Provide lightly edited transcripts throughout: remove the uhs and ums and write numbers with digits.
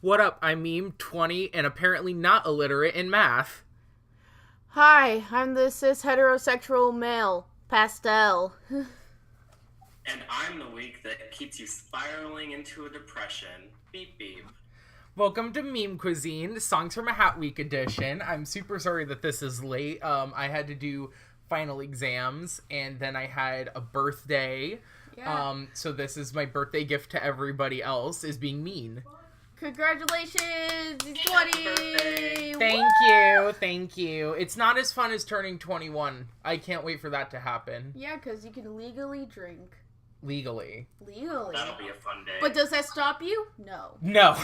What up? I'm Meme 20 and apparently not illiterate in math. Hi, I'm the cis heterosexual male, Pastel. And I'm the week that keeps you spiraling into a depression. Beep beep. Welcome to Meme Cuisine, Songs from a Hat Week edition. I'm super sorry that this is late. I had to do final exams and then I had a birthday. Yeah. So this is my birthday gift to everybody else, is being mean. Congratulations! He's Happy 20! birthday. Thank you. It's not as fun as turning 21. I can't wait for that to happen. Yeah, because you can legally drink. Legally. Legally. That'll be a fun day. But does that stop you? No. No.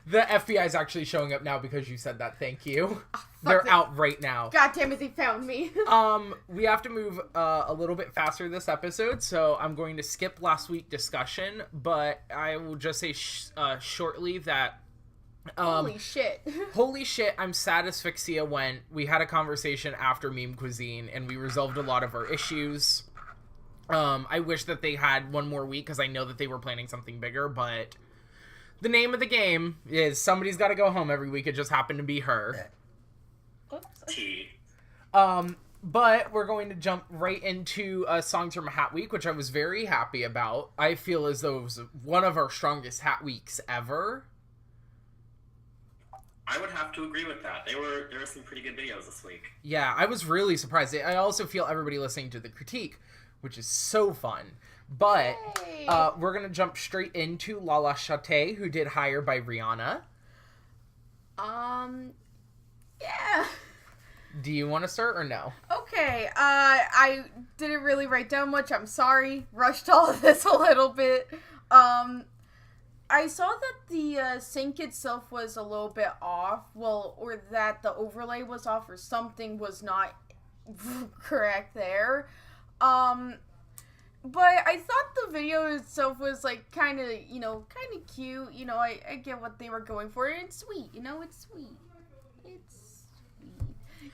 The FBI is actually showing up now because you said that. Thank you. They're out right now. God damn it, they found me. We have to move a little bit faster this episode, so I'm going to skip last week's discussion, but I will just say shortly that Holy shit. holy shit, I'm sad Asphyxia went. We had a conversation after Meme Cuisine, and we resolved a lot of our issues. I wish that they had one more week, because I know that they were planning something bigger, but the name of the game is somebody's got to go home every week. It just happened to be her. Oops. T. But we're going to jump right into Songs from Hat Week, which I was very happy about. I feel as though it was one of our strongest Hat Weeks ever. I would have to agree with that. There were some pretty good videos this week. Yeah, I was really surprised. I also feel everybody listening to the critique, which is so fun. But Yay. we're going to jump straight into Lala Chate, who did Higher by Rihanna. Yeah. Do you want to start or no? Okay, I didn't really write down much. I'm sorry. Rushed all of this a little bit. I saw that the sync itself was a little bit off. Well, or that the overlay was off or something was not correct there. But I thought the video itself was, like, kind of cute. I get what they were going for. It's sweet, it's sweet. It's sweet.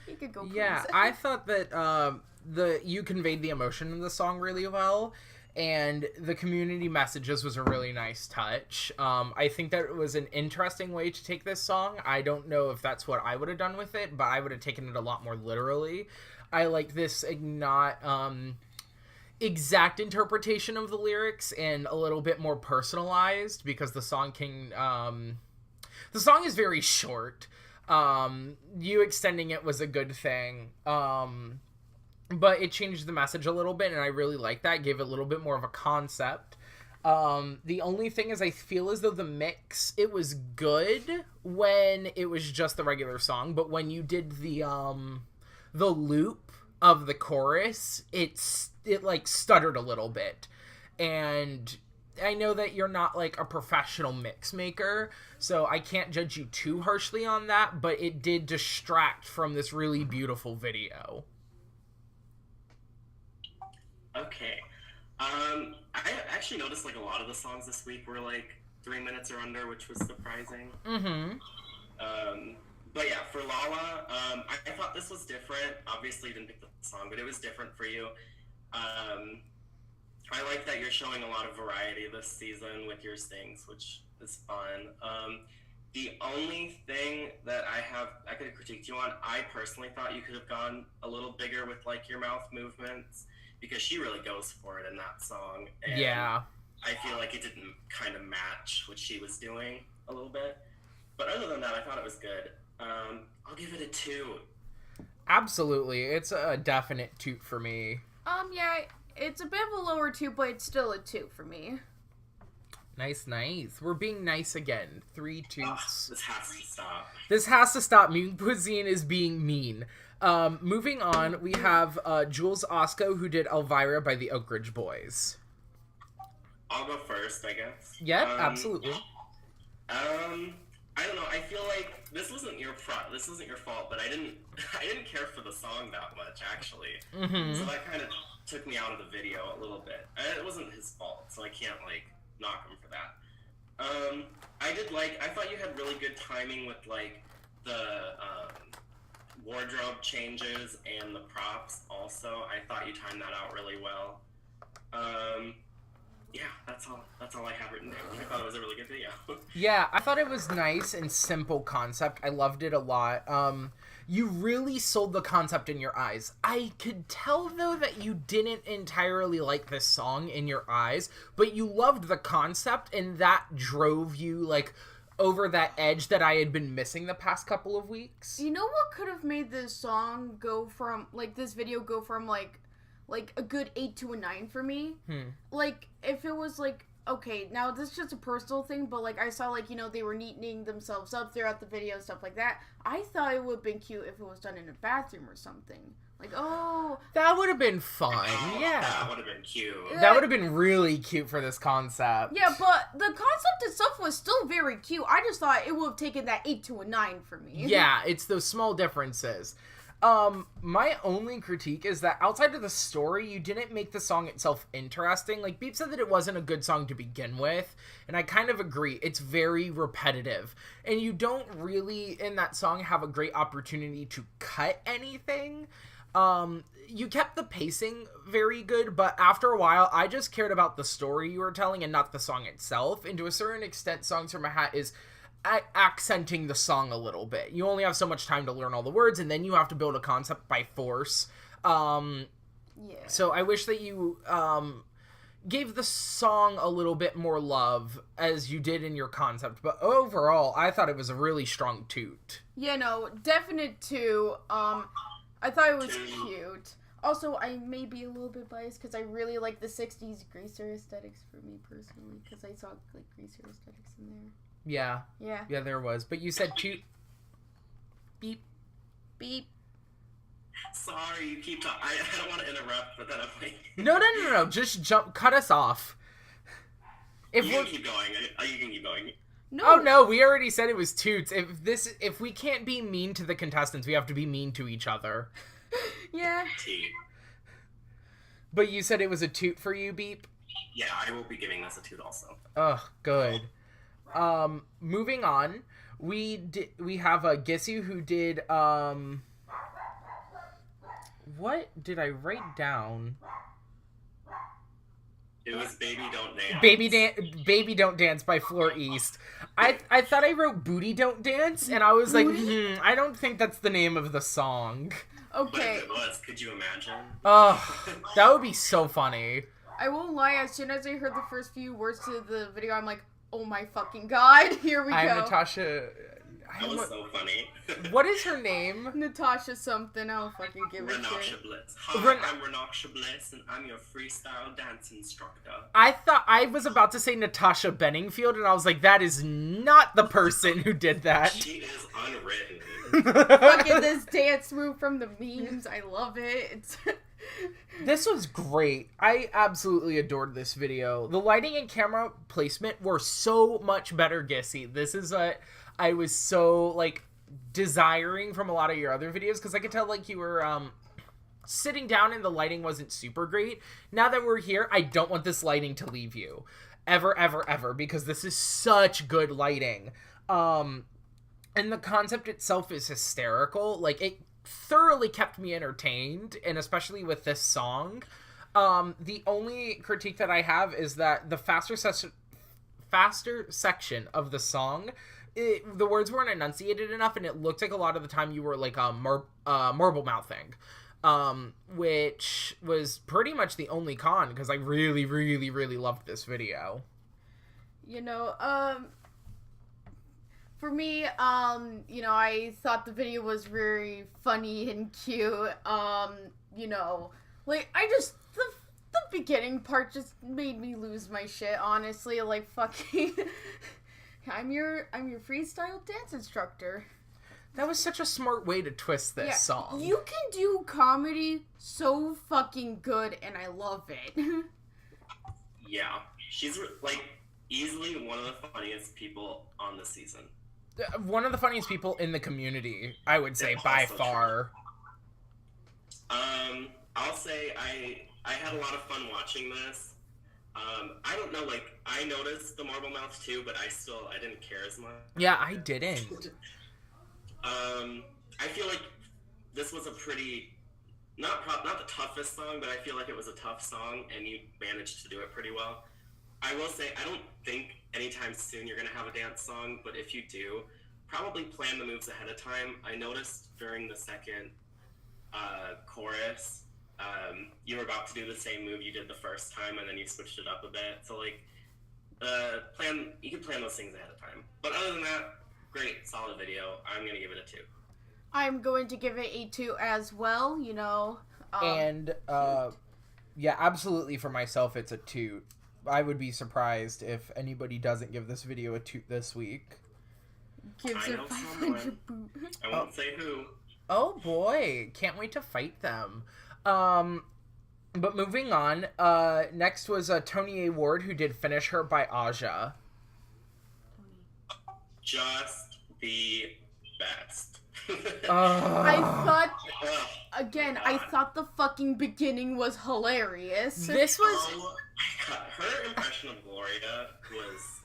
You could go cruise. Yeah, I thought that you conveyed the emotion in the song really well, and the community messages was a really nice touch. I think that it was an interesting way to take this song. I don't know if that's what I would have done with it, but I would have taken it a lot more literally. I like this not exact interpretation of the lyrics and a little bit more personalized, because the song is very short. You extending it was a good thing. But it changed the message a little bit, and I really like that. It gave it a little bit more of a concept. The only thing is I feel as though the mix, it was good when it was just the regular song, but when you did the loop of the chorus, it like stuttered a little bit. And I know that you're not like a professional mix maker, so I can't judge you too harshly on that, but it did distract from this really beautiful video. Okay. I actually noticed, like, a lot of the songs this week were, like, 3 minutes or under, which was surprising. Mm-hmm. But yeah, for Lala, I thought this was different. Obviously, you didn't pick the song, but it was different for you. I like that you're showing a lot of variety this season with your stings, which is fun. The only thing that I could have critiqued you on, I personally thought you could have gone a little bigger with, like, your mouth movements, because she really goes for it in that song. And Yeah. I feel like it didn't kind of match what she was doing a little bit. But other than that, I thought it was good. I'll give it a 2. Absolutely. It's a definite toot for me. Yeah, it's a bit of a lower 2, but it's still a 2 for me. Nice. We're being nice again. 3 toots. This has to stop. This has to stop. Meme Cuisine is being mean. Moving on, we have Jules Osco, who did Elvira by the Oak Ridge Boys. I'll go first, I guess. Yep, absolutely. I don't know. I feel like this wasn't your fault, but I didn't care for the song that much, actually. Mm-hmm. So that kind of took me out of the video a little bit. It wasn't his fault, so I can't, like, knock him for that. I thought you had really good timing with, like, the wardrobe changes and the props also. I thought you timed that out really well. Yeah, that's all I have written down. I thought it was a really good good video. Yeah, I thought it was nice and simple concept. I loved it a lot. You really sold the concept in your eyes. I could tell, though, that you didn't entirely like this song in your eyes, but you loved the concept, and that drove you, like, over that edge that I had been missing the past couple of weeks. You know what could have made this song go from, like, this video go from, like a good 8 to a 9 for me? Like, if it was, like, okay, now this is just a personal thing, but, like, I saw, like, you know, they were neatening themselves up throughout the video, stuff like that. I thought it would have been cute if it was done in a bathroom or something. Like, oh... That would have been fun, yeah. That would have been cute. That would have been really cute for this concept. Yeah, but the concept itself was still very cute. I just thought it would have taken that 8 to a 9 for me. Yeah, it's those small differences. My only critique is that outside of the story, you didn't make the song itself interesting. Like, Beep said that it wasn't a good song to begin with, and I kind of agree. It's very repetitive, and you don't really, in that song, have a great opportunity to cut anything. You kept the pacing very good, but after a while, I just cared about the story you were telling and not the song itself, and to a certain extent, Songs from a Hat is accenting the song a little bit. You only have so much time to learn all the words, and then you have to build a concept by force. Yeah. So I wish that you gave the song a little bit more love as you did in your concept, but overall, I thought it was a really strong toot. Yeah, no, definite 2. I thought it was cute. Also, I may be a little bit biased because I really like the 60s greaser aesthetics for me personally, because I saw, like, greaser aesthetics in there. Yeah. Yeah. Yeah, there was. But you said toot. Beep. Beep. Sorry, you keep talking. I don't want to interrupt, but then I'm like... No. Just cut us off. You can keep going. You can keep going. No. Oh, no, we already said it was toots. If we can't be mean to the contestants, we have to be mean to each other. Yeah. But you said it was a toot for you, Beep? Yeah, I will be giving this a toot also. Ugh, good. Moving on, we have a Gissu who did, what did I write down? It was Baby Don't Dance. Baby Don't Dance by Floor East. I thought I wrote Booty Don't Dance, and I was like, I don't think that's the name of the song. Okay. But if it was, could you imagine? Ugh, that would be so funny. I won't lie, as soon as I heard the first few words to the video, I'm like, oh my fucking god, here we go. I'm Natasha... That was so funny. What is her name? Natasha something, I don't fucking give a shit. Bliss. Hi, I'm Renaksha Bliss, and I'm your freestyle dance instructor. I thought I was about to say Natasha Benningfield, and I was like, that is not the person who did that. She is unwritten. Fucking this dance move from the memes, I love it. This was great. I absolutely adored this video. The lighting and camera placement were so much better, Gissy. This is what I was so, like, desiring from a lot of your other videos, because I could tell, like, you were, sitting down and the lighting wasn't super great. Now that we're here, I don't want this lighting to leave you. Ever, ever, ever, because this is such good lighting. And the concept itself is hysterical. Like, it thoroughly kept me entertained, and especially with this song. The only critique that I have is that the faster section of the song, the words weren't enunciated enough, and it looked like a lot of the time you were like marble mouthing, which was pretty much the only con, because I really, really, really loved this video. You know, for me, you know, I thought the video was very funny and cute. You know, like, the beginning part just made me lose my shit, honestly. Like, fucking, I'm your freestyle dance instructor. That was such a smart way to twist this song. You can do comedy so fucking good, and I love it. Yeah, she's, like, easily one of the funniest people on the season. One of the funniest people in the community, I would say, by far. I'll say I had a lot of fun watching this. I don't know, like, I noticed the marble mouth too, but I didn't care as much. Yeah, I didn't. I feel like this was a pretty, not the toughest song, but I feel like it was a tough song, and you managed to do it pretty well. I will say, I don't think any anytime soon you're going to have a dance song, but if you do, probably plan the moves ahead of time. I noticed during the second chorus, you were about to do the same move you did the first time, and then you switched it up a bit. So, like, you can plan those things ahead of time. But other than that, great, solid video. I'm going to give it a 2. I'm going to give it a 2 as well, you know. And, yeah, absolutely for myself, it's a 2. I would be surprised if anybody doesn't give this video a 2 this week. Gives it 500 boot. I won't say who. Oh boy, can't wait to fight them. But moving on, next was Tony A. Ward, who did Finish Her by Aja. Just the best. I thought, again, I thought the fucking beginning was hilarious. This was... Oh my god, her impression of Gloria was...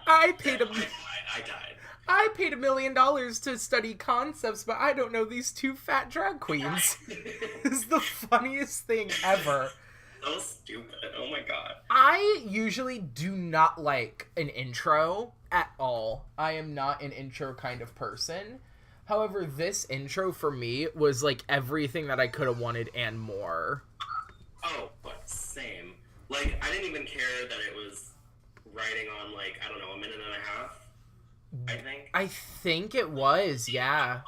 I paid I died. I paid $1 million to study concepts, but I don't know these 2 fat drag queens. This is the funniest thing ever. So stupid. Oh my god. I usually do not like an intro at all. I am not an intro kind of person. However, this intro for me was like everything that I could have wanted and more. Oh, but same. Like, I didn't even care that it was writing on, like, I don't know, a minute and a half, I think. I think it was, yeah.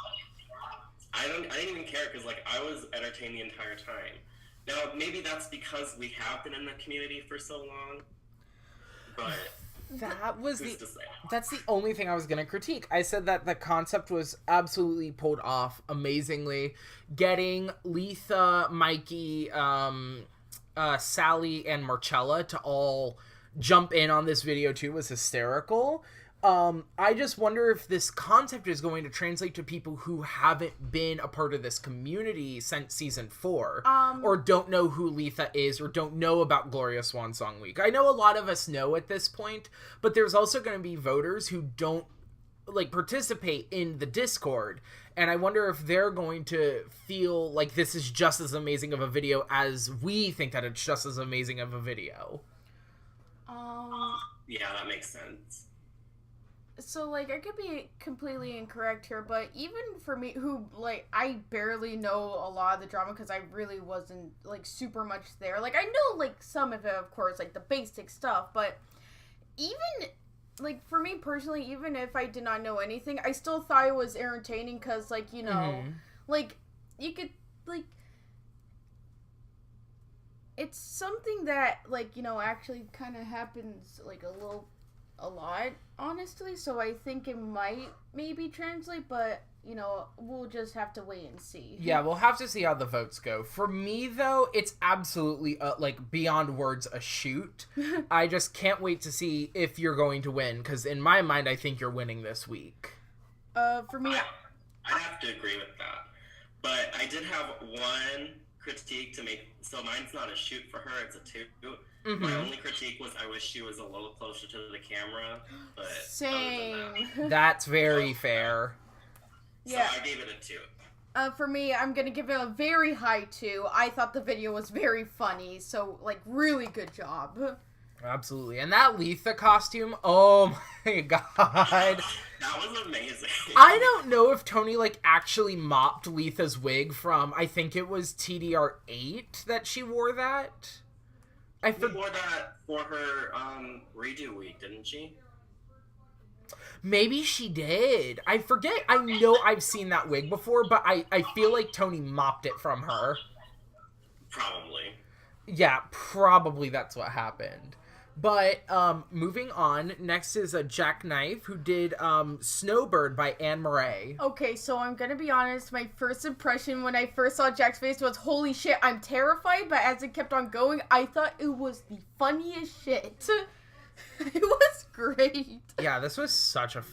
I didn't even care because, like, I was entertained the entire time. Now, maybe that's because we have been in the community for so long, but that's the only thing I was going to critique. I said that the concept was absolutely pulled off amazingly. Getting Letha, Mikey, Sally, and Marcella to all jump in on this video too was hysterical. I just wonder if this concept is going to translate to people who haven't been a part of this community since season 4, or don't know who Letha is, or don't know about Gloria Swan Song Week. I know a lot of us know at this point, but there's also going to be voters who don't like participate in the Discord, and I wonder if they're going to feel like this is just as amazing of a video as we think that it's just as amazing of a video. Yeah, that makes sense. So, like, I could be completely incorrect here, but even for me, who, like, I barely know a lot of the drama because I really wasn't, like, super much there. Like, I know, like, some of it, of course, like, the basic stuff, but even, like, for me personally, even if I did not know anything, I still thought it was entertaining because, like, you know, like, you could, like, it's something that, like, you know, actually kind of happens, like, a lot, honestly, so I think it might maybe translate, but, you know, we'll just have to wait and see. Yeah, we'll have to see how the votes go. For me, though, it's absolutely, like, beyond words, a shoot. I just can't wait to see if you're going to win, because in my mind, I think you're winning this week. For me... I'd have to agree with that. But I did have one critique to make, so mine's not a shoot for her, it's a 2. My only critique was I wish she was a little closer to the camera, but same. That's very fair. Yeah. So I gave it a 2. For me, I'm gonna give it a very high 2. I thought the video was very funny, so, like, really good job. Absolutely. And that Letha costume, oh my god. That was amazing. I don't know if Tony, like, actually mopped Letha's wig from, I think it was TDR 8 that she wore that. She wore that for her redo week, didn't she? Maybe she did. I forget. I know I've seen that wig before, but I feel like Tony mopped it from her. Probably. Yeah, probably that's what happened. But moving on, next is a Jackknife, who did Snowbird by Anne Murray. Okay, so I'm gonna be honest, my first impression when I first saw Jack's face was, holy shit, I'm terrified, but as it kept on going, I thought it was the funniest shit. It was great. Yeah, this was such a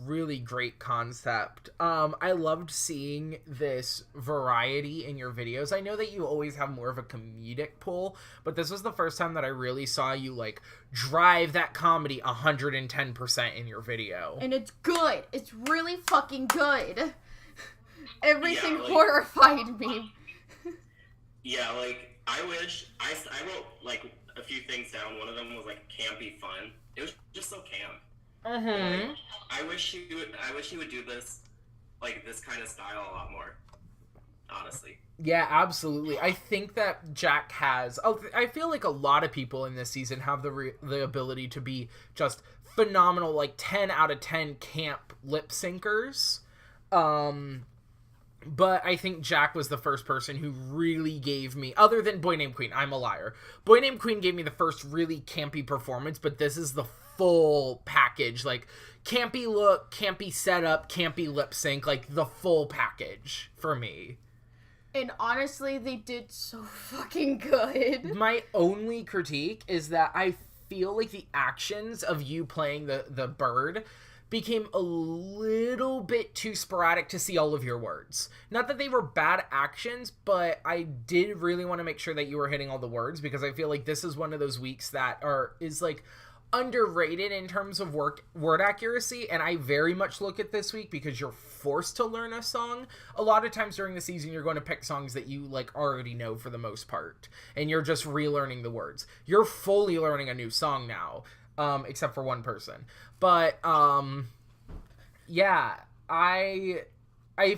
really great concept. I loved seeing this variety in your videos. I know that you always have more of a comedic pull, but this was the first time that I really saw you, like, drive that comedy 110% in your video. And it's good. It's really fucking good. Everything horrified me. Yeah, like, I wish, I wrote, like, a few things down. One of them was like campy fun. It was just so camp. Mm-hmm. Like, I wish he would do this, like this kind of style a lot more. Honestly. Yeah, absolutely. I think that Jack has. I feel like a lot of people in this season have the ability to be just phenomenal, like 10 out of 10 camp lip syncers. But I think Jack was the first person who really gave me, other than Boy Named Queen, I'm a liar. Boy Named Queen gave me the first really campy performance, but this is the full package. Like, campy look, campy setup, campy lip sync, like the full package for me. And honestly, they did so fucking good. My only critique is that I feel like the actions of you playing the bird became a little bit too sporadic to see all of your words. Not that they were bad actions, but I did really want to make sure that you were hitting all the words, because I feel like this is one of those weeks that is like underrated in terms of word accuracy, and I very much look at this week because you're forced to learn a song. A lot of times during the season, you're going to pick songs that you like already know for the most part, and you're just relearning the words. You're fully learning a new song now, except for one person. But yeah, I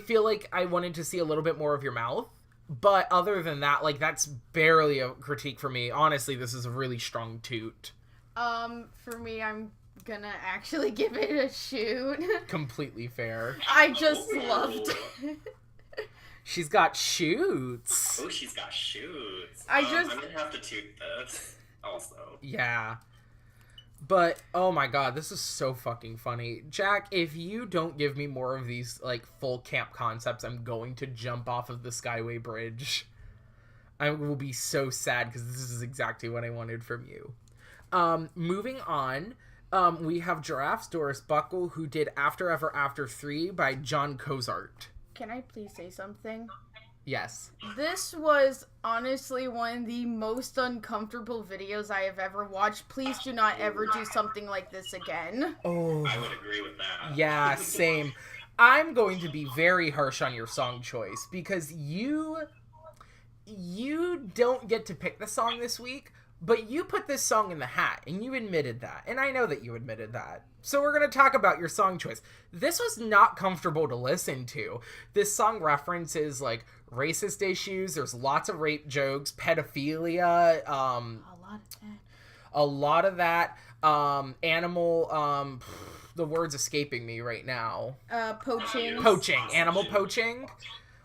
feel like I wanted to see a little bit more of your mouth. But other than that, like, that's barely a critique for me. Honestly, this is a really strong toot. For me, I'm gonna actually give it a shoot. Completely fair. I just loved it. She's got shoots. Oh, she's got shoots. I'm gonna have to toot this also. Yeah. But, oh my god, this is so fucking funny. Jack, if you don't give me more of these, like, full camp concepts, I'm going to jump off of the Skyway Bridge. I will be so sad, because this is exactly what I wanted from you. Moving on, we have Giraffe's Doris Buckle, who did After Ever After 3 by John Cozart. Can I please say something? Yes. This was honestly one of the most uncomfortable videos I have ever watched. Please do not ever do something like this again. Oh. I would agree with that. Yeah, same. I'm going to be very harsh on your song choice, because you don't get to pick the song this week, but you put this song in the hat, and you admitted that. And I know that you admitted that. So we're going to talk about your song choice. This was not comfortable to listen to. This song references, like, racist issues. There's lots of rape jokes, pedophilia, a lot of that. Animal, the word's escaping me right now. Poaching. Animal poaching.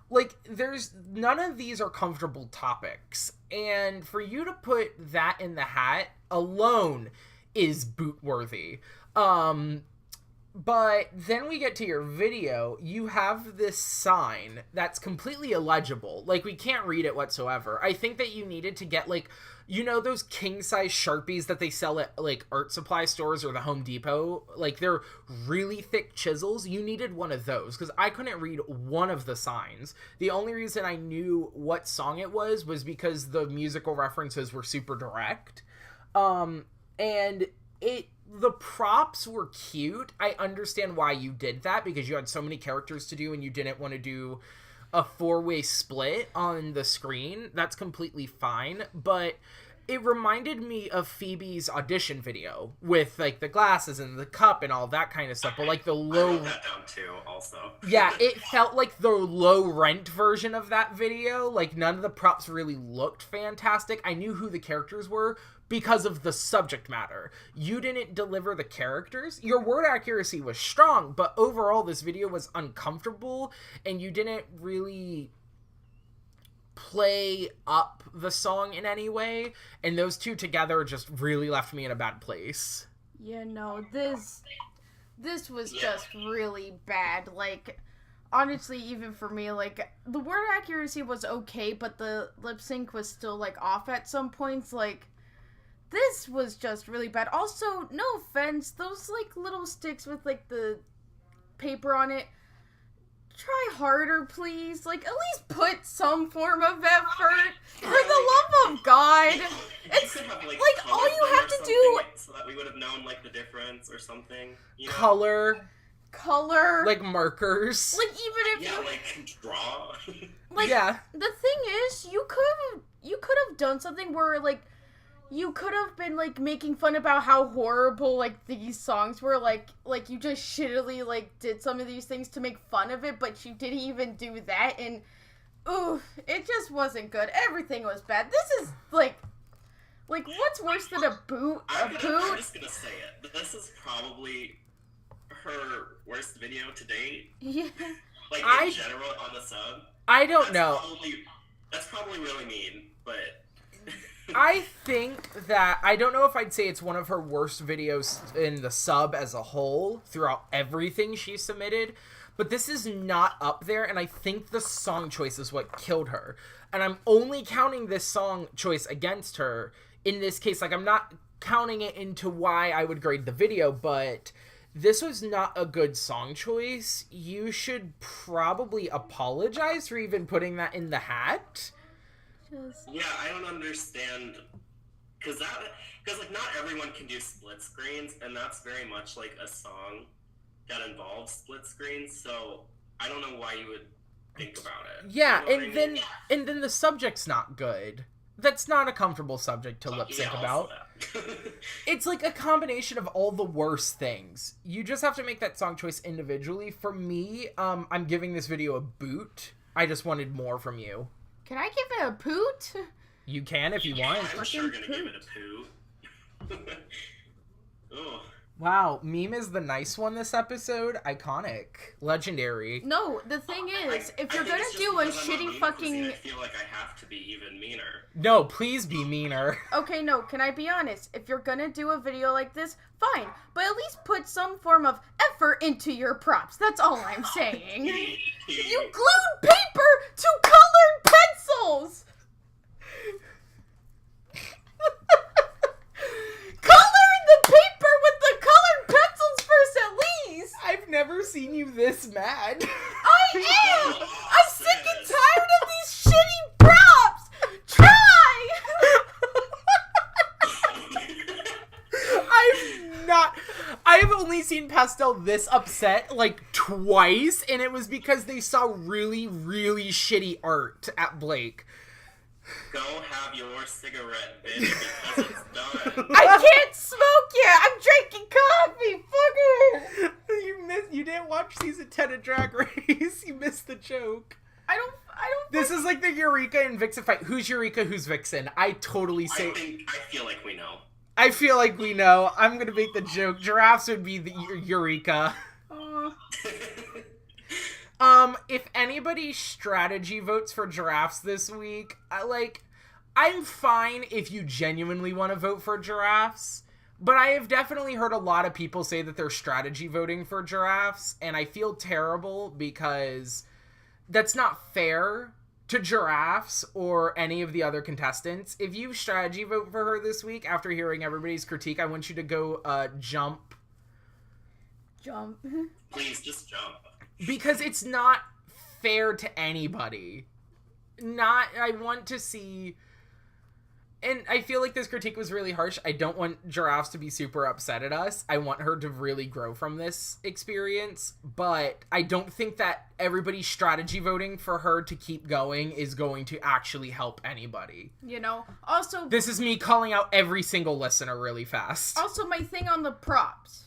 Like, there's none of these are comfortable topics, and for you to put that in the hat alone is boot-worthy. But then we get to your video. You have this sign that's completely illegible. Like, we can't read it whatsoever. I think that you needed to get, like, you know those king-size Sharpies that they sell at, like, art supply stores or the Home Depot? Like, they're really thick chisels. You needed one of those, because I couldn't read one of the signs. The only reason I knew what song it was because the musical references were super direct. And the props were cute. I understand why you did that, because you had so many characters to do and you didn't want to do a 4-way split on the screen. That's completely fine, but it reminded me of Phoebe's audition video with, like, the glasses and the cup and all that kind of stuff, but, like, the low... I wrote that down too, also. Yeah, it felt like the low-rent version of that video. Like, none of the props really looked fantastic. I knew who the characters were because of the subject matter. You didn't deliver the characters. Your word accuracy was strong, but overall this video was uncomfortable, and you didn't really play up the song in any way, and those two together just really left me in a bad place. Yeah, no, this was just really bad. Like, honestly, even for me, like, the word accuracy was okay, but the lip sync was still, like, off at some points. Like, this was just really bad. Also, no offense, those, like, little sticks with, like, the paper on it, try harder, please. Like, at least put some form of effort. For the love of God. It's, have, like all you have to do... So that we would have known, like, the difference or something. You know? Color. Like, markers. Like, even if yeah, you... like, draw. Like, yeah. The thing is, you could have done something where, like, you could have been, like, making fun about how horrible, like, these songs were, like, you just shittily, like, did some of these things to make fun of it, but you didn't even do that, and, ooh, it just wasn't good. Everything was bad. This is, like, what's worse than a boot? I'm just gonna say it. This is probably her worst video to date. Yeah. Like, in general, on the sub. I don't know. That's probably really mean, but... I think that, I don't know if I'd say it's one of her worst videos in the sub as a whole, throughout everything she submitted, but this is not up there, and I think the song choice is what killed her. And I'm only counting this song choice against her. In this case, like, I'm not counting it into why I would grade the video, but this was not a good song choice. You should probably apologize for even putting that in the hat. Yeah, I don't understand, because like, not everyone can do split screens, and that's very much like a song that involves split screens, so I don't know why you would think about it. Yeah, you know and then the subject's not good. That's not a comfortable subject to lip sync about. It's like a combination of all the worst things. You just have to make that song choice individually. For me, I'm giving this video a boot. I just wanted more from you. Can I give it a poot? You can if you want. I'm sure gonna give it a poo. Oh. Wow, Meme is the nice one this episode. Iconic. Legendary. No, the thing is, if you're gonna do a shitty fucking... I feel like I have to be even meaner. No, please be meaner. Okay, no, can I be honest? If you're gonna do a video like this, fine. But at least put some form of effort into your props. That's all I'm saying. You glued paper to colored pencils! Color the paper with the colored pencils first, at least! I've never seen you this mad. I am! I'm sick and tired of these shitty props! Try! I've only seen Pastel this upset, like, twice, and it was because they saw really, really shitty art at Blake. Go have your cigarette, bitch, because it's done. I can't smoke yet! I'm drinking coffee! Fucker! You didn't watch season 10 of Drag Race. You missed the joke. I don't... This is like the Eureka and Vixen fight. Who's Eureka, who's Vixen? I totally say... I feel like we know. I feel like we know. I'm gonna make the joke. Giraffes would be the Eureka. If anybody strategy votes for giraffes this week, I'm fine if you genuinely want to vote for giraffes, but I have definitely heard a lot of people say that they're strategy voting for giraffes, and I feel terrible because that's not fair to giraffes or any of the other contestants. If you strategy vote for her this week after hearing everybody's critique, I want you to go jump. Jump. Please, just jump. Because it's not fair to anybody. I want to see... And I feel like this critique was really harsh. I don't want giraffes to be super upset at us. I want her to really grow from this experience. But I don't think that everybody strategy voting for her to keep going is going to actually help anybody. You know, also... This is me calling out every single listener really fast. Also, my thing on the props.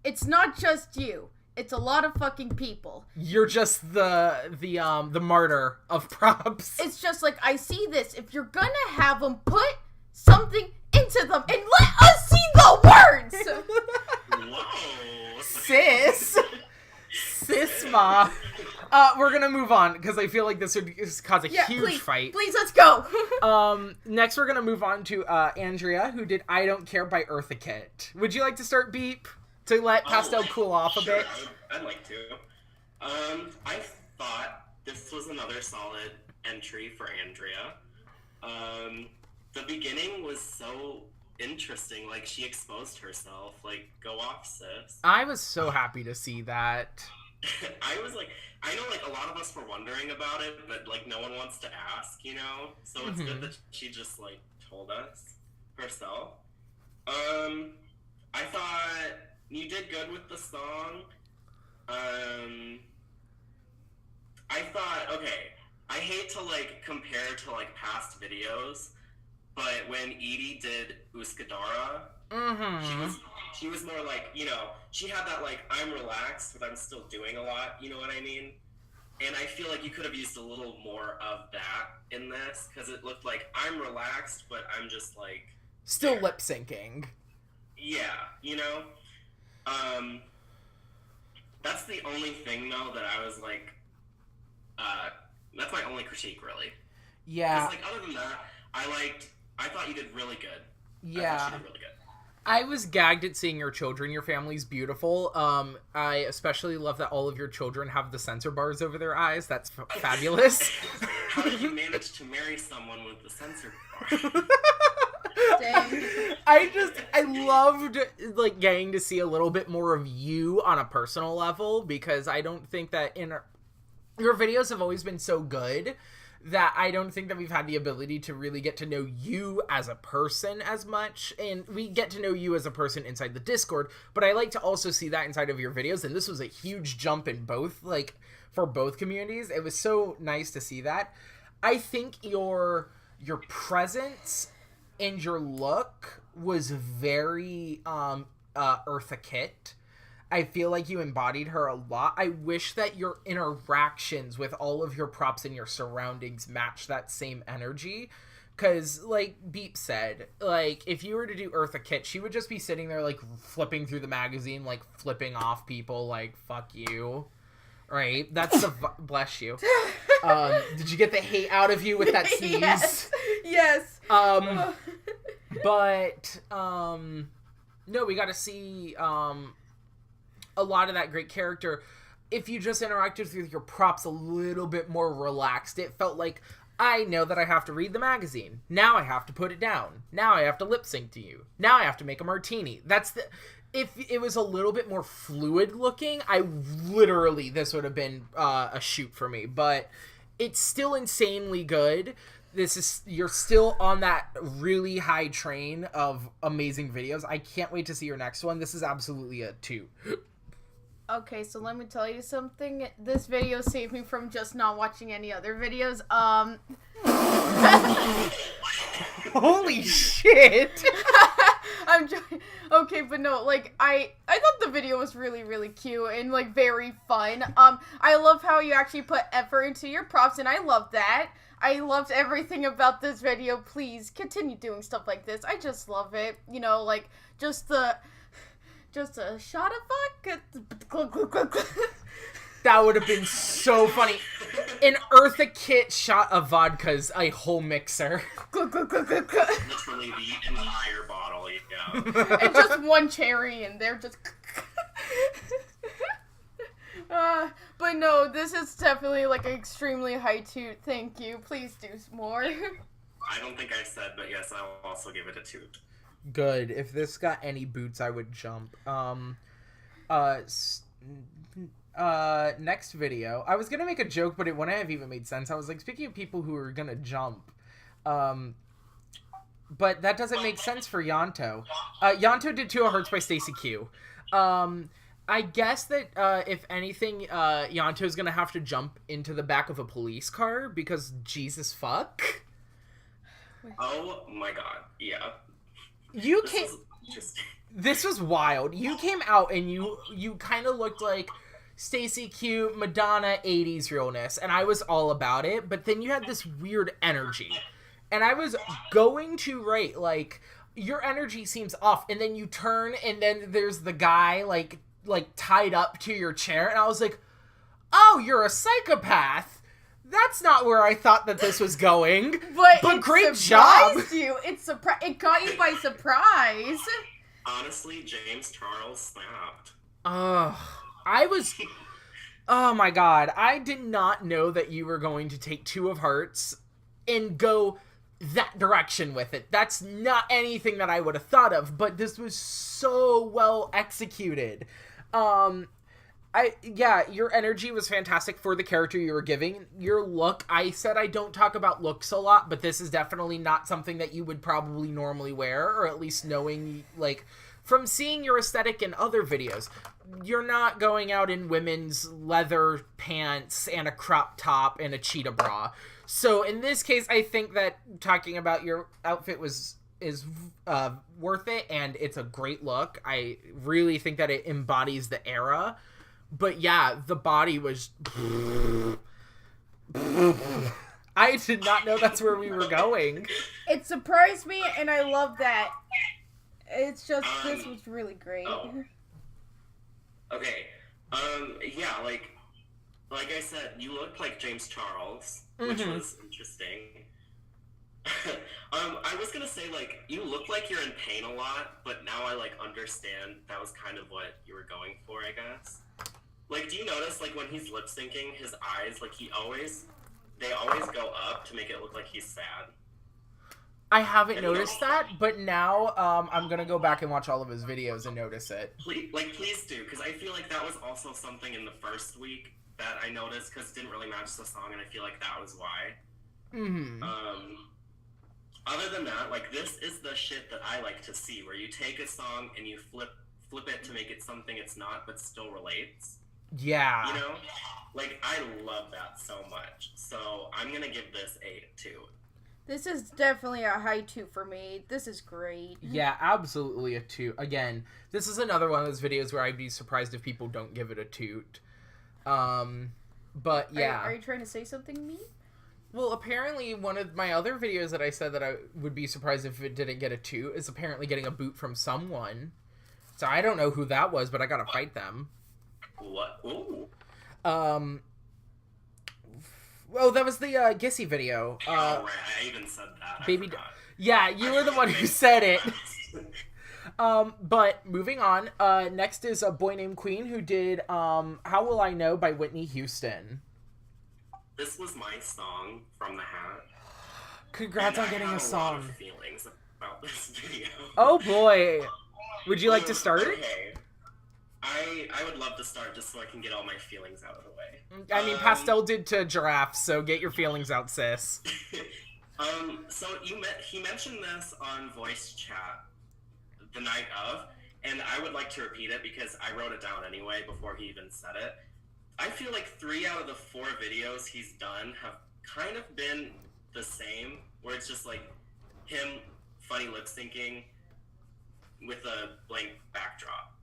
It's not just you. It's a lot of fucking people. You're just the martyr of props. It's just like, I see this. If you're gonna have them, put something into them and let us see the words! Whoa. Sis ma. We're gonna move on, because I feel like this would cause a huge fight. Please, let's go! Next we're gonna move on to Andrea, who did I Don't Care by Eartha Kitt. Would you like to start, Beep? To let Pastel cool off a bit? I'd like to. I thought this was another solid entry for Andrea. The beginning was so interesting. Like, she exposed herself. Like, go off, sis. I was so happy to see that. I was like, I know, like, a lot of us were wondering about it, but, like, no one wants to ask, you know? So it's good that she just, like, told us herself. I thought... You did good with the song. I thought, okay, I hate to, like, compare to, like, past videos, but But when Edie did Uskadara, she was more like, you know, she had that like, I'm relaxed, but I'm still doing a lot, you know what I mean? And I feel like you could have used a little more of that in this, because it looked like I'm relaxed, but I'm just like... Still lip syncing. Yeah, you know? That's the only thing, though, that I was like, that's my only critique, really. Yeah. Because, like, other than that, I thought you did really good. Yeah. I thought you did really good. I was gagged at seeing your children. Your family's beautiful. I especially love that all of your children have the sensor bars over their eyes. That's fabulous. How did you manage to marry someone with the sensor bar? Dang. I loved, like, getting to see a little bit more of you on a personal level, because I don't think that your videos have always been so good that I don't think that we've had the ability to really get to know you as a person as much. And we get to know you as a person inside the Discord, but I like to also see that inside of your videos. And this was a huge jump in both, like, for both communities. It was so nice to see that. I think your presence and your look was very Eartha Kitt. I feel like you embodied her a lot. I wish that your interactions with all of your props and your surroundings match that same energy. Because, like Beep said, like, if you were to do Eartha Kitt, she would just be sitting there, like, flipping through the magazine, like, flipping off people, like, fuck you. Right? That's the... bless you. Did you get the hate out of you with that sneeze? Yes. But, no, we got to see, a lot of that great character. If you just interacted with your props a little bit more relaxed, it felt like, I know that I have to read the magazine. Now I have to put it down. Now I have to lip sync to you. Now I have to make a martini. If it was a little bit more fluid looking, this would have been a shoot for me. But it's still insanely good. You're still on that really high train of amazing videos. I can't wait to see your next one. This is absolutely a 2. Okay, so let me tell you something. This video saved me from just not watching any other videos. Holy shit! I'm joking. Okay, but no, like, I thought the video was really, really cute and, like, very fun. I love how you actually put effort into your props, and I love that. I loved everything about this video. Please, continue doing stuff like this. I just love it. You know, like, just a shot of vodka. That would have been so funny. An Eartha Kitt shot of vodka's a whole mixer. Literally the entire bottle, yeah. And just one cherry in there, just... but no, this is definitely, like, an extremely high toot. Thank you. Please do more. I don't think I said, but yes, I'll also give it a toot. Good. If this got any boots, I would jump. Next video. I was gonna make a joke, but it wouldn't have even made sense. I was like, speaking of people who are gonna jump, but that doesn't make sense for Yanto. Yanto did 2 Hearts by Stacey Q. I guess that, if anything, Yanto's gonna have to jump into the back of a police car, because Jesus fuck. Oh my god, yeah. This was wild. You came out and you kind of looked like Stacey Q, Madonna, 80s realness, and I was all about it, but then you had this weird energy. And I was going to write, like, your energy seems off, and then you turn, and then there's the guy, like tied up to your chair, and I was like, oh, you're a psychopath. That's not where I thought that this was going. But great job. You. It caught you by surprise. Honestly, James Charles snapped. Oh my god. I did not know that you were going to take 2 of Hearts and go that direction with it. That's not anything that I would have thought of, but this was so well executed. Your energy was fantastic for the character you were giving. Your look, I said I don't talk about looks a lot, but this is definitely not something that you would probably normally wear, or at least knowing, like, from seeing your aesthetic in other videos, you're not going out in women's leather pants and a crop top and a cheetah bra. So in this case, I think that talking about your outfit is worth it, and it's a great look. I really think that it embodies the era. But yeah, the body was... I did not know that's where we were going. It surprised me, and I love that. It's just, this was really great. Oh. Okay. Yeah, like I said, you looked like James Charles, which was interesting. I was gonna say, like, you look like you're in pain a lot, but now I, like, understand that was kind of what you were going for, I guess. Like, do you notice, like, when he's lip-syncing, his eyes, like, they always go up to make it look like he's sad? I haven't noticed that, but now I'm gonna go back and watch all of his videos and notice it. Please do, because I feel like that was also something in the first week that I noticed, because it didn't really match the song, and I feel like that was why. Other than that, like, this is the shit that I like to see, where you take a song and you flip it to make it something it's not, but still relates. Yeah. You know? Like, I love that so much. So, I'm gonna give this a 2. This is definitely a high 2 for me. This is great. Yeah, absolutely a 2. Again, this is another one of those videos where I'd be surprised if people don't give it a toot. But yeah. Are you trying to say something to me? Well, apparently one of my other videos that I said that I would be surprised if it didn't get a toot is apparently getting a boot from someone. So I don't know who that was, but I gotta fight them. What? Ooh. Oh, that was the Gissy video. Right. I even said that. Baby. Yeah, you were the one who said it. But moving on, next is a boy named Queen who did How Will I Know by Whitney Houston. This was my song from the hat. Congrats on getting a song. I have a lot of feelings about this video. Oh boy. Would you like to start? Okay. I would love to start just so I can get all my feelings out of the way. I mean, Pastel did to Giraffe, so get your feelings out, sis. So he mentioned this on voice chat the night of, and I would like to repeat it because I wrote it down anyway before he even said it. I feel like 3 out of the 4 videos he's done have kind of been the same, where it's just like him funny lip syncing with a blank backdrop.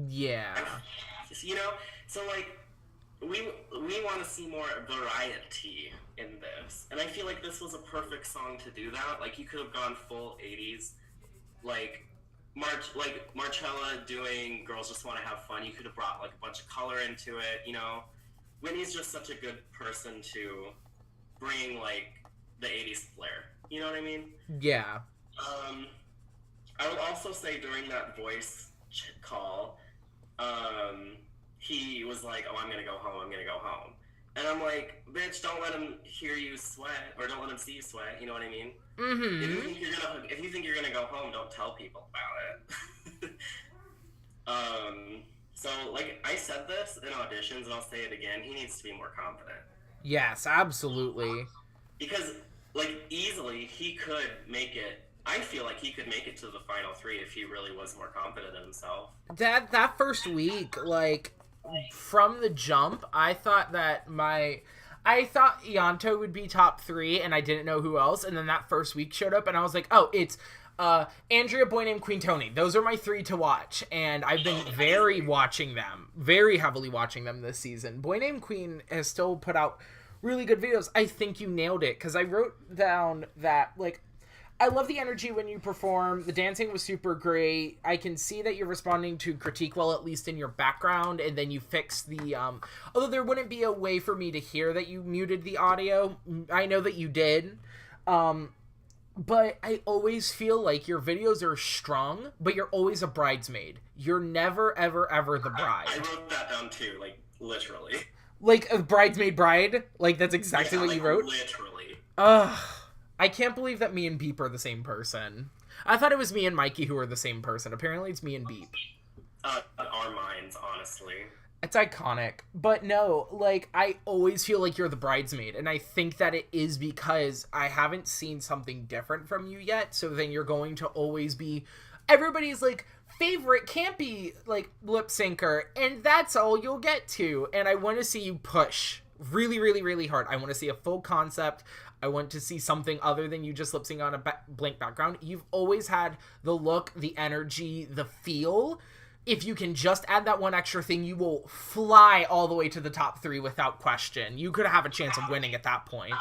Yeah. You know, so like we want to see more variety in this, and I feel like this was a perfect song to do that. Like, you could have gone full 80s, like Marcella doing Girls Just Want to Have Fun. You could have brought like a bunch of color into it, you know. Whitney's just such a good person to bring like the 80s flair, you know what I mean? Yeah. I would also say during that voice call, he was like, "Oh, I'm gonna go home," and I'm like, "Bitch, don't let him hear you sweat, or don't let him see you sweat." You know what I mean? Mm-hmm. If you think you're gonna go home, don't tell people about it. So like I said this in auditions, and I'll say it again. He needs to be more confident. Yes, absolutely. Because like easily he could make it. I feel like he could make it to the final 3 if he really was more confident in himself. That first week, like, from the jump, I thought Ianto would be top 3, and I didn't know who else, and then that first week showed up, and I was like, oh, it's Andrea, Boy Named Queen, Tony. Those are my 3 to watch, and I've been very heavily watching them this season. Boy Named Queen has still put out really good videos. I think you nailed it, because I wrote down that, like, I love the energy when you perform. The dancing was super great. I can see that you're responding to critique well, at least in your background, and then you fix the, although there wouldn't be a way for me to hear that you muted the audio. I know that you did. But I always feel like your videos are strong, but you're always a bridesmaid. You're never, ever, ever the bride. I wrote that down too, like, literally. Like a bridesmaid bride? Like, that's exactly what you wrote? Literally. Ugh. I can't believe that me and Beep are the same person. I thought it was me and Mikey who were the same person. Apparently it's me and Beep. Our minds, honestly. It's iconic. But no, like, I always feel like you're the bridesmaid. And I think that it is because I haven't seen something different from you yet. So then you're going to always be... Everybody's like, favorite campy, like, lip syncer, and that's all you'll get to. And I want to see you push really, really, really hard. I want to see a full concept. I want to see something other than you just lip sync on a blank background. You've always had the look, the energy, the feel. If you can just add that one extra thing, you will fly all the way to the top 3 without question. You could have a chance of winning at that point.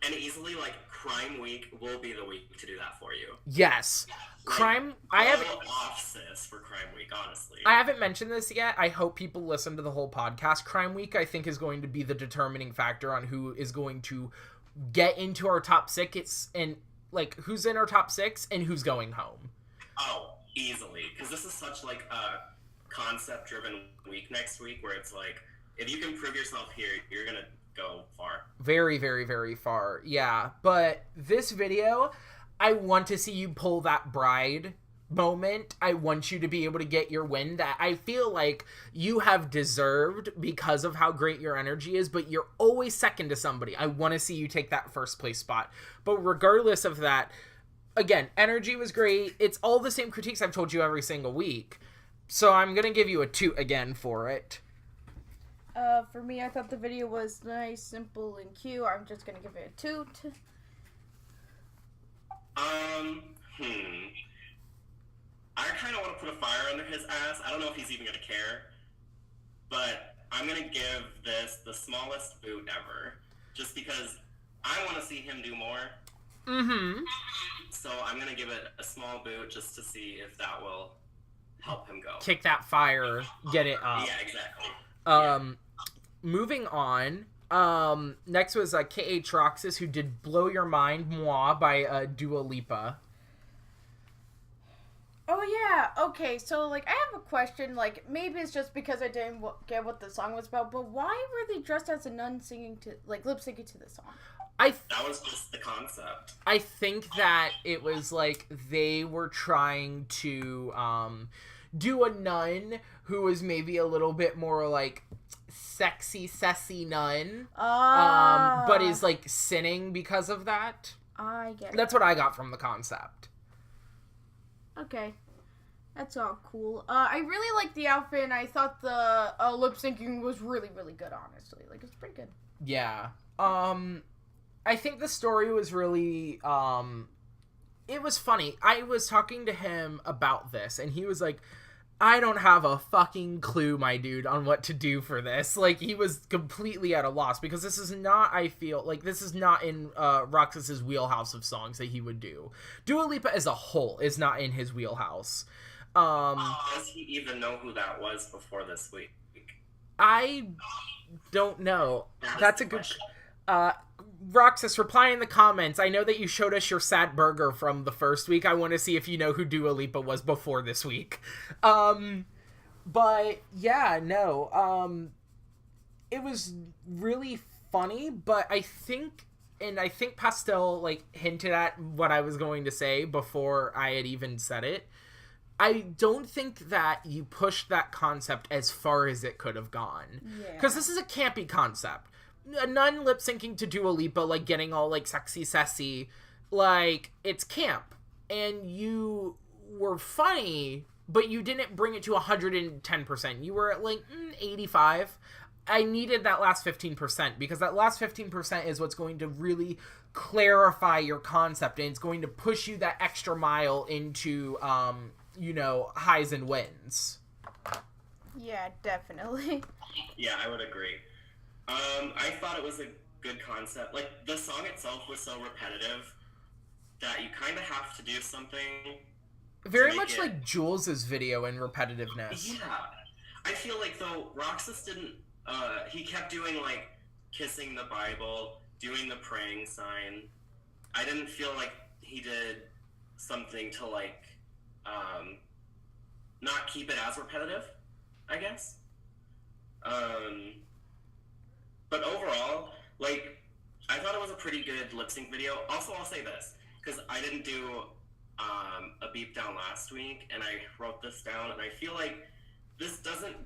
And easily, like, Crime Week will be the week to do that for you. Yes. Like, Crime, I haven't off, sis, for Crime Week, honestly. I haven't mentioned this yet. I hope people listen to the whole podcast. Crime Week, I think, is going to be the determining factor on who is going to get into our top 6 and, like, who's in our top 6 and who's going home. Oh, easily. Because this is such, like, a concept-driven week next week where it's like, if you can prove yourself here, you're gonna go far. Very, very, very far. Yeah. But this video, I want to see you pull that bride moment. I want you to be able to get your win that I feel like you have deserved because of how great your energy is, but you're always second to somebody. I want to see you take that first place spot. But regardless of that, again, energy was great. It's all the same critiques I've told you every single week. So I'm going to give you a 2 again for it. For me, I thought the video was nice, simple, and cute. I'm just gonna give it a 2. I kind of want to put a fire under his ass. I don't know if he's even gonna care, but I'm gonna give this the smallest boot ever, just because I want to see him do more. Mm-hmm. So I'm gonna give it a small boot just to see if that will help him go. Kick that fire, get it up. Yeah, exactly. Moving on, next was KH Roxas, who did Blow Your Mind, Moi, by Dua Lipa. Oh, yeah. Okay, so, like, I have a question. Like, maybe it's just because I didn't get what the song was about, but why were they dressed as a nun singing to, like, lip-syncing to the song? That was just the concept. I think that it was, like, they were trying to, do a nun who was maybe a little bit more, like, sexy, sassy nun, but is, like, sinning because of that. I get it. That's what I got from the concept. Okay. That's all cool. I really liked the outfit, and I thought the lip-syncing was really, really good, honestly. Like, it's pretty good. Yeah. I think the story was really, it was funny. I was talking to him about this, and he was like, I don't have a fucking clue, my dude, on what to do for this. Like, he was completely at a loss, because this is not, I feel, like, this is not in Roxas's wheelhouse of songs that he would do. Dua Lipa as a whole is not in his wheelhouse. Does he even know who that was before this week? I don't know. That's a good... Roxas, reply in the comments. I know that you showed us your sad burger from the first week. I want to see if you know who Dua Lipa was before this week. But yeah, no. It was really funny, but I think Pastel, like, hinted at what I was going to say before I had even said it. I don't think that you pushed that concept as far as it could have gone. Because this is a campy concept. A nun lip syncing to Dua Lipa, like, getting all, like, sexy sassy, like, it's camp. And you were funny, but you didn't bring it to 110%. You were at, like, 85. I needed that last 15%, because that last 15% is what's going to really clarify your concept, and it's going to push you that extra mile into, you know, highs and wins. Yeah, definitely. Yeah, I would agree. I thought it was a good concept. Like, the song itself was so repetitive that you kind of have to do something. Very much like Jules' video in repetitiveness. Yeah. I feel like, though, Roxas didn't, he kept doing, like, kissing the Bible, doing the praying sign. I didn't feel like he did something to, like, not keep it as repetitive, I guess. But overall, like, I thought it was a pretty good lip sync video. Also, I'll say this, because I didn't do a beep down last week, and I wrote this down, and I feel like this doesn't,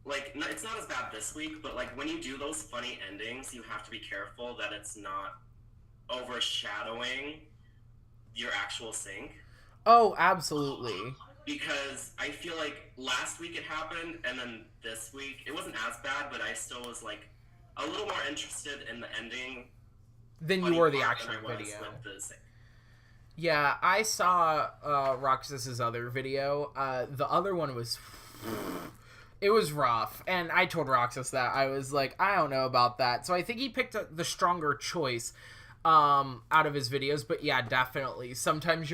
like, it's not as bad this week, but, like, when you do those funny endings, you have to be careful that it's not overshadowing your actual sync. Oh, absolutely. because I feel like last week it happened, and then this week it wasn't as bad, but I still was like a little more interested in the ending than you were the part actual than I was video. with the sing- Yeah, I saw Roxas's other video. The other one was... It was rough, and I told Roxas that. I was like, I don't know about that. So I think he picked the stronger choice out of his videos, but yeah, definitely. Sometimes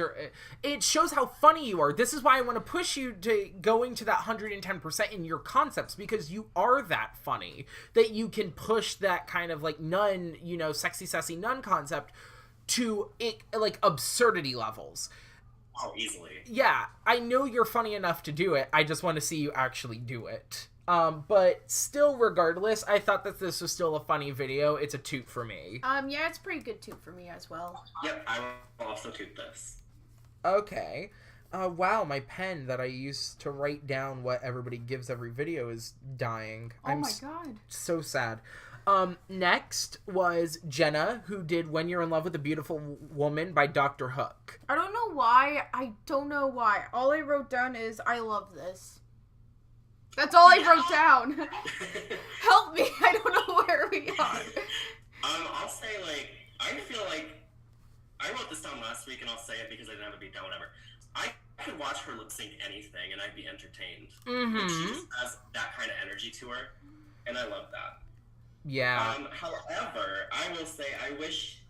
it shows how funny you are. This is why I want to push you to going to that 110% in your concepts, because you are that funny that you can push that kind of like nun, sexy sassy nun concept to like absurdity levels. Oh, easily. Yeah, I know you're funny enough to do it. I just want to see you actually do it. But still, regardless, I thought that this was still a funny video. It's a toot for me. Yeah, it's pretty good toot for me as well. Yep, I will also toot this. Okay. Wow, my pen that I use to write down what everybody gives every video is dying. Oh my god. So sad. Next was Jenna, who did When You're in Love with a Beautiful Woman by Dr. Hook. I don't know why. All I wrote down is, I love this. That's all I wrote down. Help me. I don't know where we are. I'll say, like, I feel like I wrote this down last week, and I'll say it because I didn't have a beat down, whatever. I could watch her lip sync anything, and I'd be entertained. Mm-hmm. Like, she just has that kind of energy to her, and I love that. Yeah. However, I will say I wish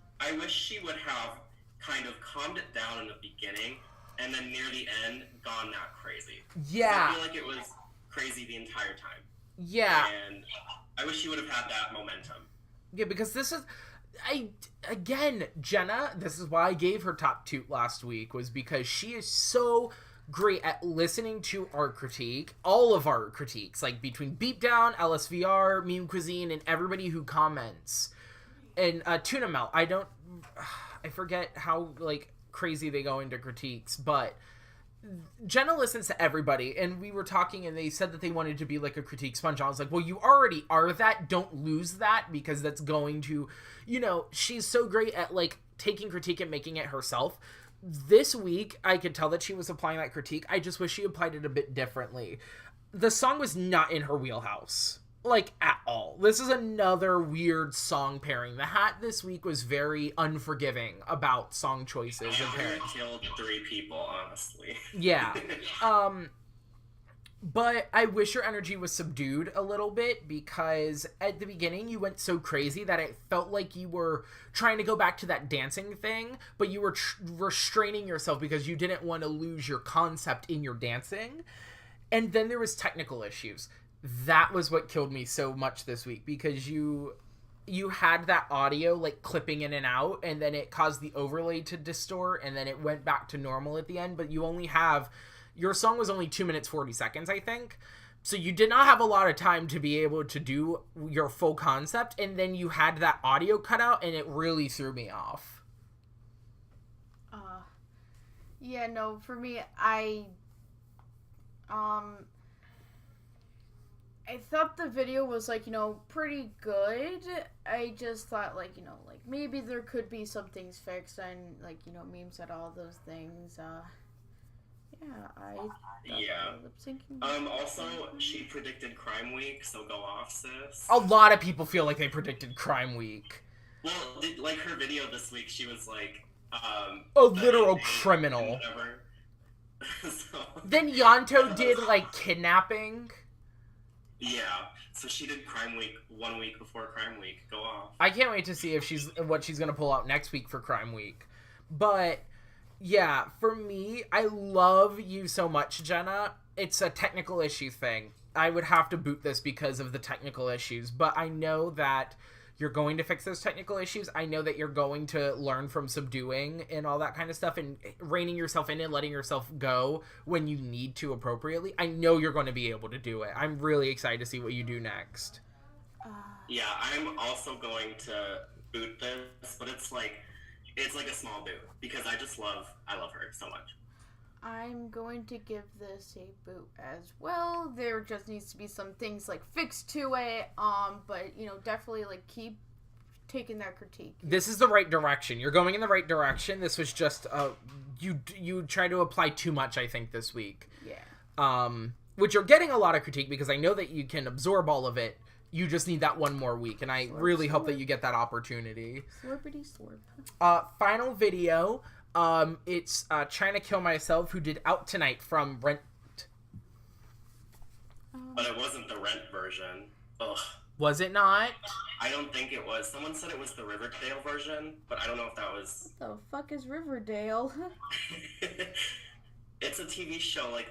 she would have kind of calmed it down in the beginning, and then near the end gone that crazy. Yeah. I feel like it was crazy the entire time. Yeah. And I wish she would have had that momentum. Yeah, because Jenna, this is why I gave her top toot last week, was because she is so great at listening to our critique, all of our critiques, like between Beatdown, LSVR, Meme Cuisine, and everybody who comments. And Tuna Melt, I forget how, like, crazy they go into critiques, but Jenna listens to everybody, and we were talking, and they said that they wanted to be like a critique sponge. I was like, well, you already are that. Don't lose that, because that's going to, she's so great at, like, taking critique and making it herself. This week, I could tell that she was applying that critique. I just wish she applied it a bit differently. The song was not in her wheelhouse. Like, at all. This is another weird song pairing. The Hat this week was very unforgiving about song choices and pairing. Killed 3 people, honestly. Yeah. But I wish your energy was subdued a little bit, because at the beginning you went so crazy that it felt like you were trying to go back to that dancing thing, but you were restraining yourself because you didn't want to lose your concept in your dancing. And then there was technical issues. That was what killed me so much this week, because you had that audio like clipping in and out, and then it caused the overlay to distort, and then it went back to normal at the end, but your song was only 2 minutes 40 seconds, I think. So you did not have a lot of time to be able to do your full concept, and then you had that audio cut out, and it really threw me off. Yeah, no, for me, I thought the video was, like, pretty good. I just thought, like, maybe there could be some things fixed, and, like, memes said all those things. Lip syncing. Also, she predicted Crime Week, so go off, sis. A lot of people feel like they predicted Crime Week. Well, like her video this week, she was like, a literal criminal. So. Then Yanto did, like, kidnapping. Yeah, so she did Crime Week 1 week before Crime Week. Go off. I can't wait to see what she's gonna pull out next week for Crime Week. But yeah, for me, I love you so much, Jenna. It's a technical issue thing. I would have to boot this because of the technical issues, but I know that you're going to fix those technical issues. I know that you're going to learn from subduing and all that kind of stuff, and reining yourself in and letting yourself go when you need to appropriately. I know you're going to be able to do it. I'm really excited to see what you do next. Yeah, I'm also going to boot this, but it's like a small boot, because I love her so much. I'm going to give this a boot as well. There just needs to be some things like fixed to it. But definitely like keep taking that critique. This is the right direction. You're going in the right direction. This was just you try to apply too much, I think, this week. which you're getting a lot of critique because I know that you can absorb all of it. You just need that one more week, and I really hope that you get that opportunity. Slurpity slurp. Final video. It's Trying to Kill Myself, who did Out Tonight from Rent. But it wasn't the Rent version. Ugh. Was it not? I don't think it was. Someone said it was the Riverdale version, but I don't know if that was... What the fuck is Riverdale? It's a TV show. Like,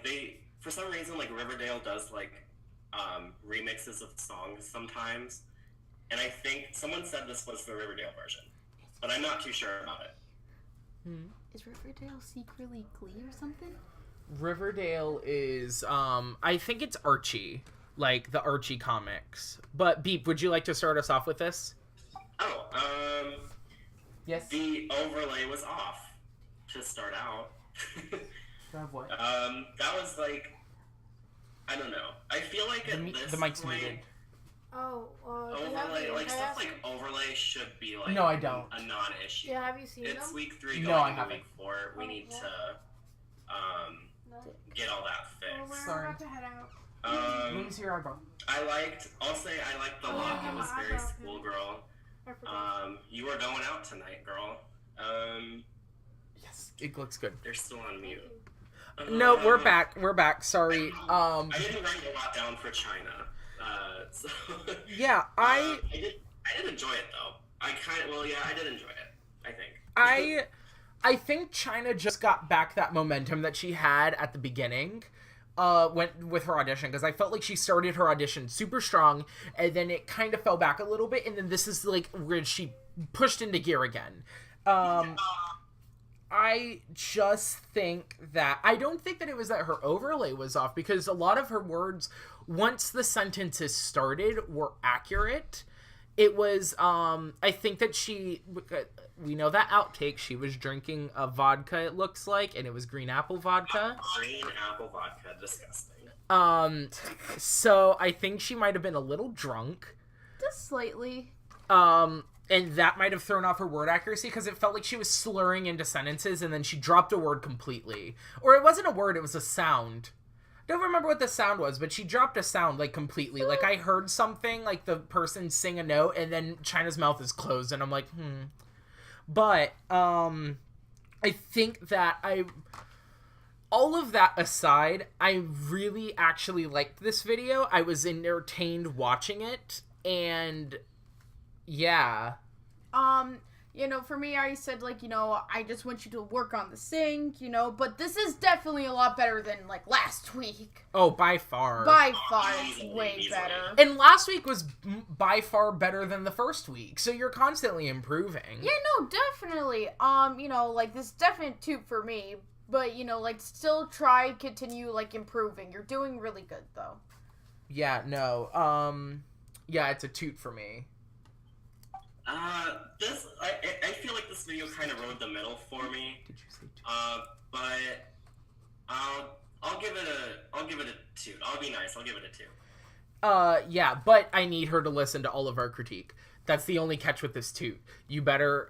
for some reason, like, Riverdale does, like, remixes of songs sometimes. And I think someone said this was the Riverdale version. But I'm not too sure about it. Is Riverdale secretly Glee or something? Riverdale is, I think it's Archie. Like, the Archie comics. But, Beep, would you like to start us off with this? Oh, yes? The overlay was off to start out. What? That was, like, I don't know. I feel like The mic's point, muted. overlay, like, stuff like overlay should be, like, No, I don't. a non-issue. Yeah, have you seen It's them? week 3 No, going I into haven't. week 4. We need yeah. to, get all that Well, fixed. we're Sorry. about to head out. Let me see your eyebrow. I'll say I liked the look. It was very schoolgirl. I forgot. You are going out tonight, girl. Yes, it looks good. They're still on mute. No, we're back. We're back. Sorry. I didn't write a lot down for China. So Yeah, I did enjoy it though. I did enjoy it. I think. I think China just got back that momentum that she had at the beginning. Went with her audition, because I felt like she started her audition super strong, and then it kind of fell back a little bit, and then this is like where she pushed into gear again. I just think that I don't think that it was that her overlay was off, because a lot of her words, once the sentences started, were accurate. It was I think that we know that outtake, she was drinking a vodka, it looks like, and it was green apple vodka. Green apple vodka, disgusting. So I think she might have been a little drunk. Just slightly. And that might have thrown off her word accuracy, because it felt like she was slurring into sentences, and then she dropped a word completely. Or it wasn't a word, it was a sound. I don't remember what the sound was, but she dropped a sound, like, completely. Like, I heard something, like the person sing a note, and then China's mouth is closed, and I'm like, But, I think that all of that aside, I really actually liked this video. I was entertained watching it, and yeah. For me, I said, like, I just want you to work on the sync, but this is definitely a lot better than, like, last week. Oh, by far. By far, it's way better. And last week was by far better than the first week, so you're constantly improving. Yeah, no, definitely. This is definite toot for me, but, still continue, improving. You're doing really good, though. Yeah, no, yeah, it's a toot for me. I feel like this video kind of rode the middle for me. Did you say toot? But I'll give it a 2. I'll be nice. I'll give it a 2. Yeah, but I need her to listen to all of our critique. That's the only catch with this toot. You better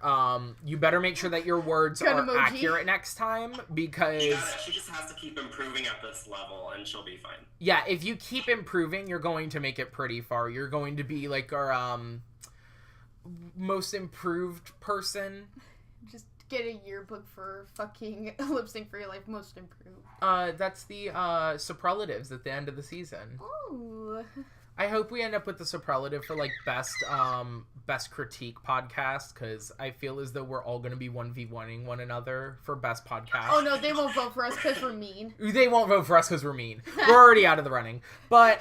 make sure that your words are accurate next time, because she just has to keep improving at this level, and she'll be fine. Yeah, if you keep improving, you're going to make it pretty far. You're going to be like our most improved person. Just get a yearbook for fucking lip sync for your life, most improved. That's the superlatives at the end of the season. Ooh. I hope we end up with the superlative for like best critique podcast, because I feel as though we're all going to be 1v1ing one another for best podcast. Oh no, they won't vote for us because we're mean. They won't vote for us because we're mean. We're already out of the running. But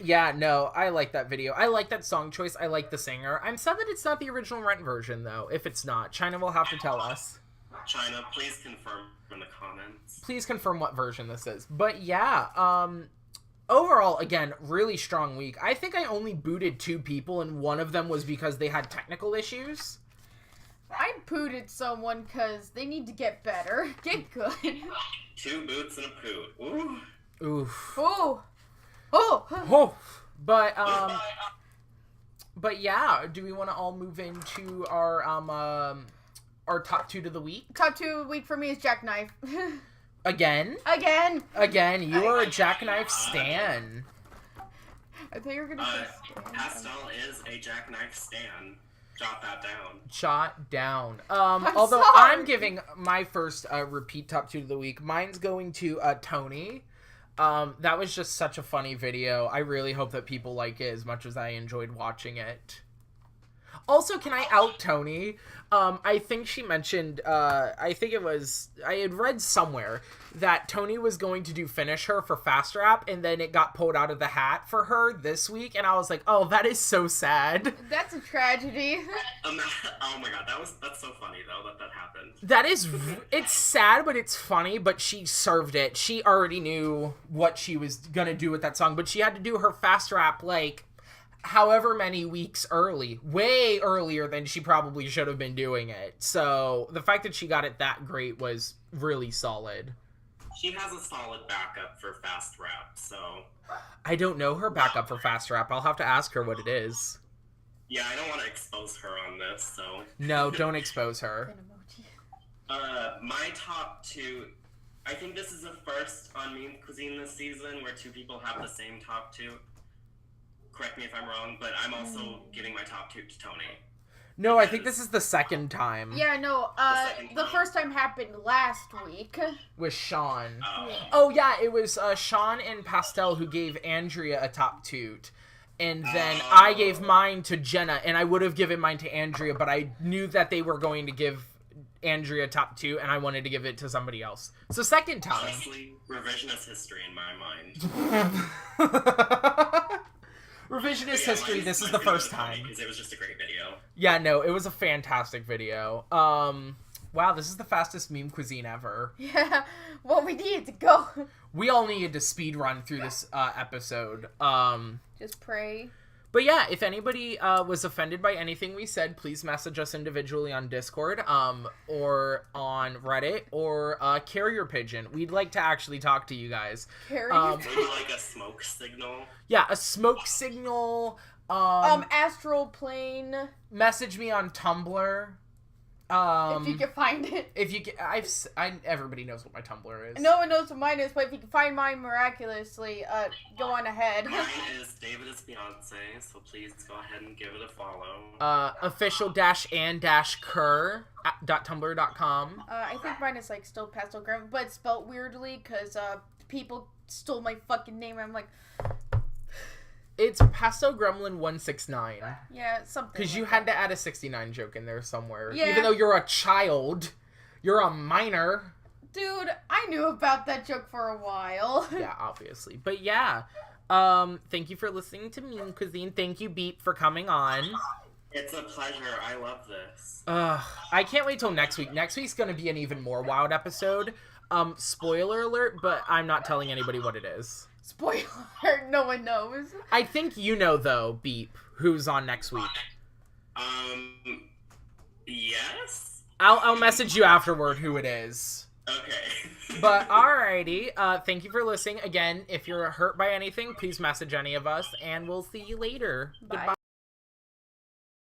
yeah, no, I like that video. I like that song choice. I like the singer. I'm sad that it's not the original Rent version, though. If it's not, China will have to tell us. China, please confirm in the comments. Please confirm what version this is. But yeah, overall, again, really strong week. I think I only booted 2 people, and one of them was because they had technical issues. I booted someone because they need to get better. Get good. 2 boots and a poot. Ooh. Oof. Oh. Oh. Oh. But yeah, do we want to all move into our top 2 to the week? Top 2 week for me is Jackknife. Again? Again! Again, you are a jackknife stan. I thought you were gonna say Stan. Pastel is a jackknife stan. Jot that down. Jot down. I'm Although sorry. I'm giving my first repeat top 2 of the week. Mine's going to Tony. That was just such a funny video. I really hope that people like it as much as I enjoyed watching it. Also, can I out Tony? I think she mentioned, I had read somewhere that Tony was going to do Finish Her for Fast Rap, and then it got pulled out of the hat for her this week, and I was like, oh, that is so sad. That's a tragedy. Oh my god, that's so funny though that happened. That is, it's sad, but it's funny, but she served it. She already knew what she was gonna do with that song, but she had to do her Fast Rap, like, however many weeks early, way earlier than she probably should have been doing it. So the fact that she got it that great was really solid. She has a solid backup for Fast Rap, so... I don't know her backup for Fast Rap. I'll have to ask her what it is. Yeah, I don't want to expose her on this, so... No, don't expose her. My top 2... I think this is the first on Meme Cuisine this season where 2 people have the same top 2. Correct me if I'm wrong, but I'm also giving my top 2 to Tony. No, I think this is the second time. Yeah, no, the first time happened last week. With Sean. Oh. Oh, yeah, it was Sean and Pastel who gave Andrea a top toot. And then I gave mine to Jenna, and I would have given mine to Andrea, but I knew that they were going to give Andrea top 2, and I wanted to give it to somebody else. So second time. Honestly, revisionist history in my mind. Revisionist history, this is the first time. Because it was just a great video. Yeah, no, it was a fantastic video. Wow, this is the fastest Meme Cuisine ever. Yeah, well, we needed to go. We all needed to speed run through this episode. Just pray. But yeah, if anybody was offended by anything we said, please message us individually on Discord, or on Reddit, or Carrier Pigeon. We'd like to actually talk to you guys. Carrier Maybe like a smoke signal. Yeah, a smoke signal. Astral Plane. Message me on Tumblr. If you can find it. If you can, everybody knows what my Tumblr is. No one knows what mine is, but if you can find mine miraculously, go on ahead. Mine is David is Beyonce, so please go ahead and give it a follow. official-and-cur.tumblr.com. I think mine is like still Pastel Gremlin, but it's spelled weirdly because people stole my fucking name. I'm like, It's Pastel Gremlin 169. yeah, something. Because you had to add a 69 joke in there somewhere. Yeah. Even though you're a child, you're a minor. Dude, I knew about that joke for a while. Yeah, obviously. But yeah, thank you for listening to Meme Cuisine. Thank you, Beep, for coming on. It's a pleasure. I love this. I can't wait till next week. Next week's gonna be an even more wild episode. Spoiler alert, but I'm not telling anybody what it is. Spoiler, no one knows. I think you know, though, Beep, who's on next week. Yes? I'll message you afterward who it is. Okay. But alrighty, thank you for listening. Again, if you're hurt by anything, please message any of us, and we'll see you later. Bye. Goodbye.